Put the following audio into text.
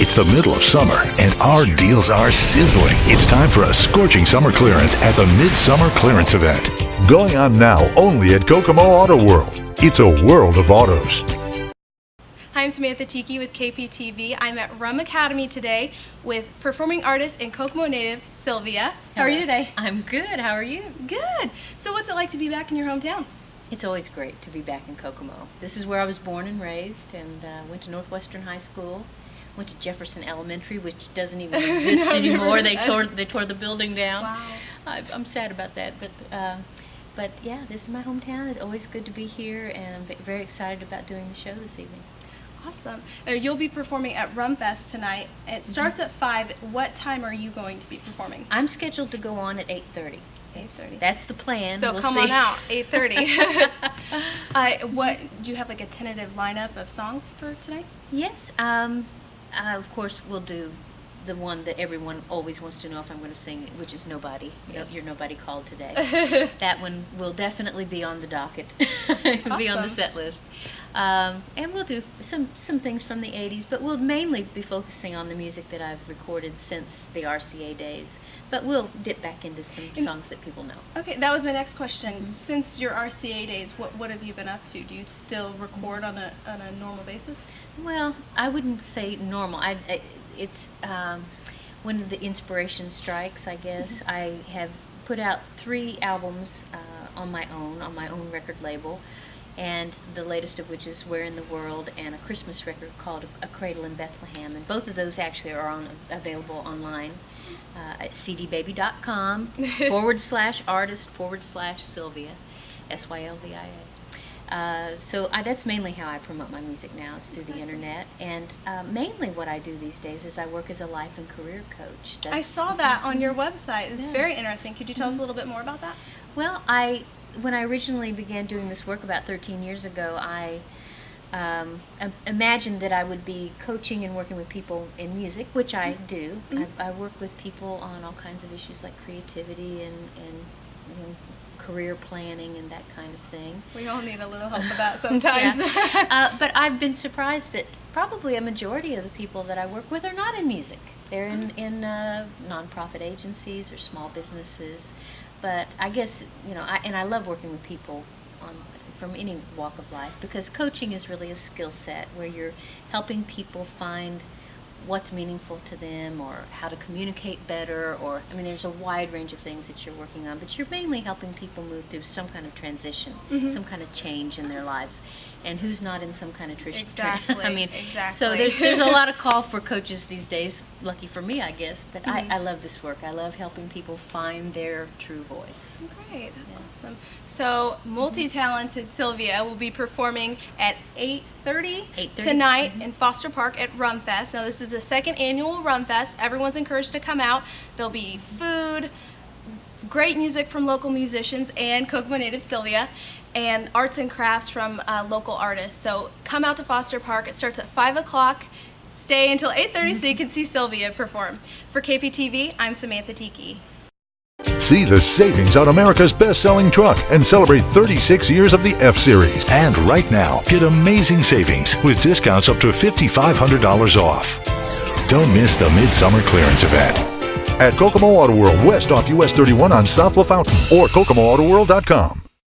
It's the middle of summer, and our deals are sizzling. It's time for a scorching summer clearance at the Midsummer Clearance Event. Going on now only at Kokomo Auto World. It's a world of autos. Hi, I'm Samantha Tiki with KPTV. I'm at Rum Academy today with performing artist and Kokomo native Sylvia. How are you today? I'm good. How are you? Good. So what's it like to be back in your hometown? It's always great to be back in Kokomo. This is where I was born and raised, and went to Northwestern High School. Went to Jefferson Elementary, which doesn't even exist anymore. They tore the building down. Wow. I'm sad about that, but yeah, this is my hometown. It's always good to be here, and I'm very excited about doing the show this evening. Awesome. You'll be performing at Rhumfest tonight. It starts at 5. What time are you going to be performing? I'm scheduled to go on at 8:30. 8:30. That's the plan. So we'll come see. on out, 8:30. What do you have, like a tentative lineup of songs for tonight? Yes. Of course, we'll do the one that everyone always wants to know if I'm going to sing, which is Nobody. Yes. You're Nobody Called Today. That one will definitely be on the docket, be on the set list. And we'll do some things from the 80s, but we'll mainly be focusing on the music that I've recorded since the RCA days. But we'll dip back into some songs that people know. Okay, that was my next question. Since your RCA days, what have you been up to? Do you still record on a normal basis? Well, I wouldn't say normal. It's when the inspiration strikes, I guess. I have put out 3 albums on my own record label, and the latest of which is Where in the World, and a Christmas record called A Cradle in Bethlehem. And both of those actually are available online at cdbaby.com /artist/Sylvia, Sylvia. So that's mainly how I promote my music now, is through the internet. And mainly what I do these days is I work as a life and career coach. I saw that on your website. It's very interesting. Could you tell us a little bit more about that? Well, when I originally began doing this work about 13 years ago, I imagined that I would be coaching and working with people in music, which I do. I work with people on all kinds of issues like creativity and career planning and that kind of thing. We all need a little help with that sometimes. But I've been surprised that probably a majority of the people that I work with are not in music. They're in nonprofit agencies or small businesses. But I guess, I love working with people from any walk of life, because coaching is really a skill set where you're helping people find what's meaningful to them, or how to communicate better, or there's a wide range of things that you're working on, but you're mainly helping people move through some kind of transition, some kind of change in their lives. And who's not in some kind of transition? Exactly. So there's a lot of call for coaches these days. Lucky for me, I guess. But I love this work. I love helping people find their true voice. Great, that's awesome. So multi-talented Sylvia will be performing at 8:30 tonight in Foster Park at Rhumfest. Now this is the 2nd annual Rhumfest. Everyone's encouraged to come out. There'll be food, great music from local musicians and Kokomo native Sylvia, and arts and crafts from local artists. So come out to Foster Park. It starts at 5 o'clock. Stay until 8:30 so you can see Sylvia perform. For KPTV, I'm Samantha Tiki. See the savings on America's best-selling truck and celebrate 36 years of the F-Series. And right now, get amazing savings with discounts up to $5,500 off. Don't miss the Midsummer Clearance Event at Kokomo Auto World, west off US 31 on South LaFountain, or KokomoAutoWorld.com.